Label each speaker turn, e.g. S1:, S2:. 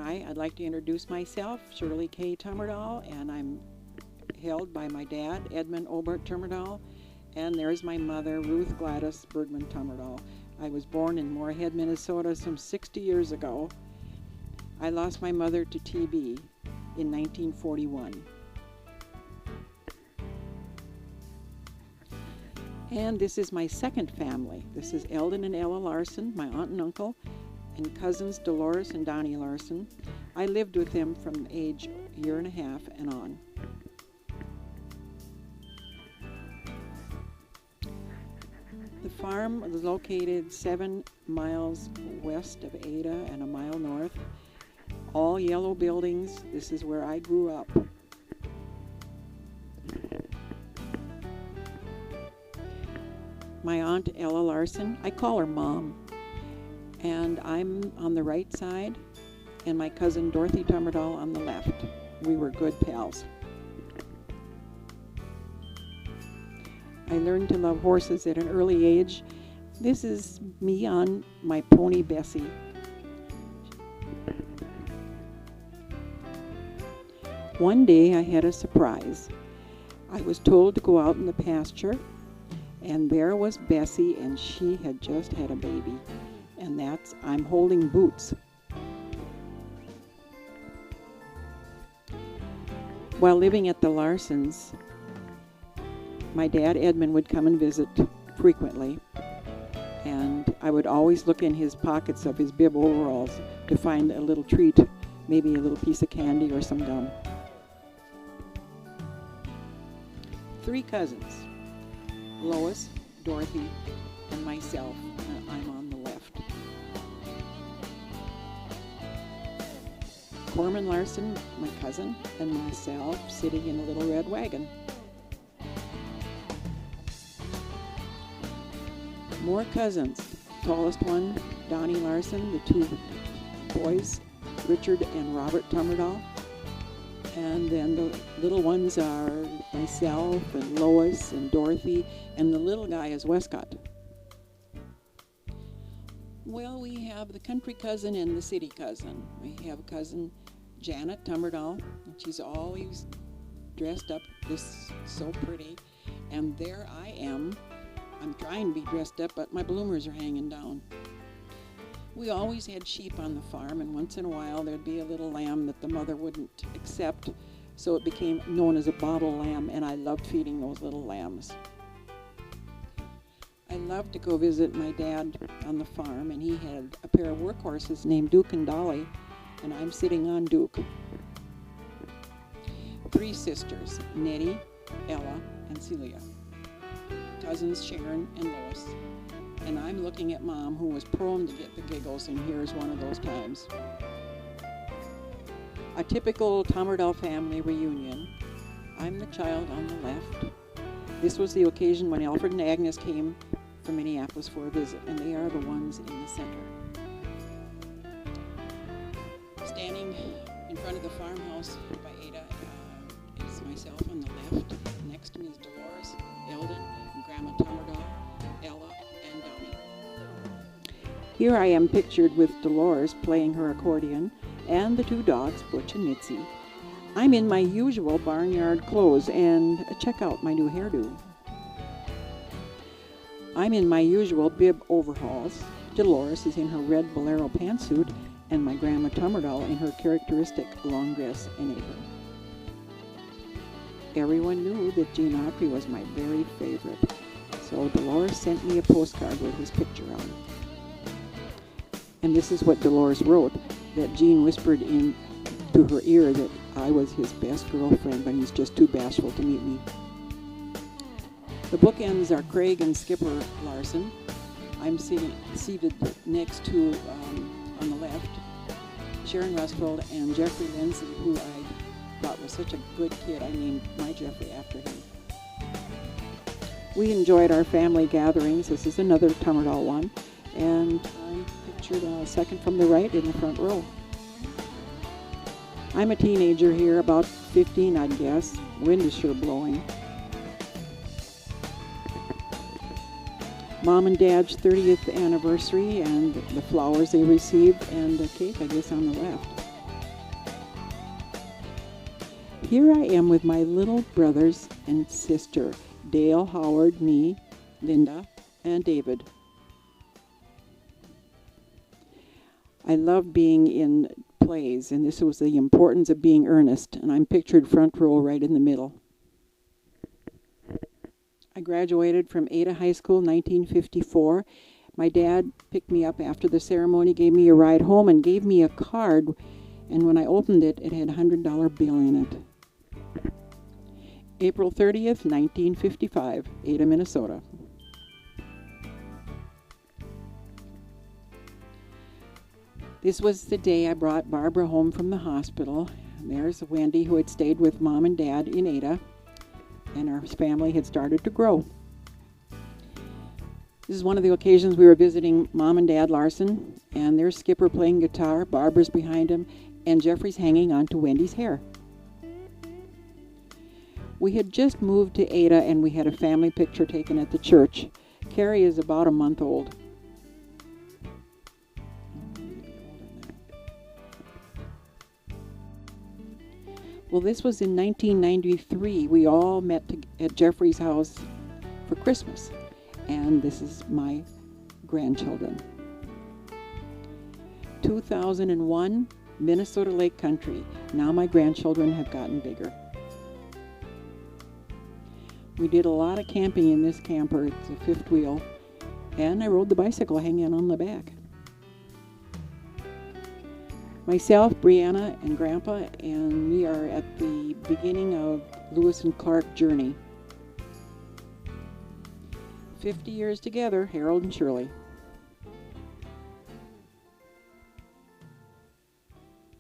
S1: Hi, I'd like to introduce myself, Shirley Kay.wmv, and I'm held by my dad, Edmund Obert Tummerdahl, and there's my mother, Ruth Gladys Bergman Tummerdahl. I was born in Moorhead, Minnesota some 60 years ago. I lost my mother to TB in 1941. And this is my second family. This is Eldon and Ella Larson, my aunt and uncle, and cousins Dolores and Donnie Larson. I lived with them from age year and a half and on. The farm is located 7 miles west of Ada and a mile north. All yellow buildings. This is where I grew up. My aunt Ella Larson, I call her Mom, and I'm on the right side, and my cousin Dorothy Tummerdahl on the left. We were good pals. I learned to love horses at an early age. This is me on my pony Bessie. One day I had a surprise. I was told to go out in the pasture, and there was Bessie, and she had just had a baby. And that's I'm holding Boots. While living at the Larsons, my dad Edmund would come and visit frequently, and I would always look in his pockets of his bib overalls to find a little treat, maybe a little piece of candy or some gum. 3 cousins, Lois, Dorothy, and myself. I'm on the left. Corman Larson, my cousin, and myself sitting in a little red wagon. More cousins. Tallest one, Donnie Larson, the 2 boys, Richard and Robert Tummerdahl. And then the little ones are myself and Lois and Dorothy, and the little guy is Westcott. Well, we have the country cousin and the city cousin. We have cousin Janet Tummerdahl, and she's always dressed up just so pretty. And there I am. I'm trying to be dressed up, but my bloomers are hanging down. We always had sheep on the farm, and once in a while there'd be a little lamb that the mother wouldn't accept, so it became known as a bottle lamb, and I loved feeding those little lambs. I loved to go visit my dad on the farm, and he had a pair of workhorses named Duke and Dolly, and I'm sitting on Duke. 3 sisters, Nettie, Ella, and Celia. Cousins Sharon and Lois. And I'm looking at Mom, who was prone to get the giggles, and here's one of those times. A typical Tummerdahl family reunion. I'm the child on the left. This was the occasion when Alfred and Agnes came from Minneapolis for a visit, and they are the ones in the center. Standing in front of the farmhouse by Ada is myself on the left. Next to me is Dolores, Eldon, and Grandma Tummerdahl, Ella, and Donnie. Here I am pictured with Dolores playing her accordion, and the 2 dogs, Butch and Mitzi. I'm in my usual barnyard clothes, and check out my new hairdo. I'm in my usual bib overalls. Dolores is in her red bolero pantsuit, and my Grandma Tummerdahl in her characteristic long dress and apron. Everyone knew that Gene Autry was my very favorite, so Dolores sent me a postcard with his picture on it. And this is what Dolores wrote, that Gene whispered into her ear that I was his best girlfriend, but he's just too bashful to meet me. The bookends are Craig and Skipper Larson. I'm seated next to, on the left, Sharon Rustfeld and Jeffrey Lindsay, who I thought was such a good kid. I named my Jeffrey after him. We enjoyed our family gatherings. This is another Tummerdahl one, and I'm pictured second from the right in the front row. I'm a teenager here, about 15, I'd guess. Wind is sure blowing. Mom and Dad's 30th anniversary and the flowers they received, and the cake, I guess, on the left. Here I am with my little brothers and sister, Dale, Howard, me, Linda, and David. I love being in plays, and this was the importance of being earnest, and I'm pictured front row right in the middle. I graduated from Ada High School in 1954. My dad picked me up after the ceremony, gave me a ride home, and gave me a card, and when I opened it, it had a $100 bill in it. April 30th, 1955, Ada, Minnesota. This was the day I brought Barbara home from the hospital. There's Wendy, who had stayed with Mom and Dad in Ada, and our family had started to grow. This is one of the occasions we were visiting Mom and Dad Larson, and there's Skipper playing guitar, Barbara's behind him, and Jeffrey's hanging onto Wendy's hair. We had just moved to Ada, and we had a family picture taken at the church. Carrie is about a month old. Well, this was in 1993. We all met at Jeffrey's house for Christmas, and this is my grandchildren. 2001, Minnesota Lake Country. Now my grandchildren have gotten bigger. We did a lot of camping in this camper. It's a fifth wheel, and I rode the bicycle hanging on the back. Myself, Brianna, and Grandpa, and we are at the beginning of Lewis and Clark journey. 50 years together, Harold and Shirley.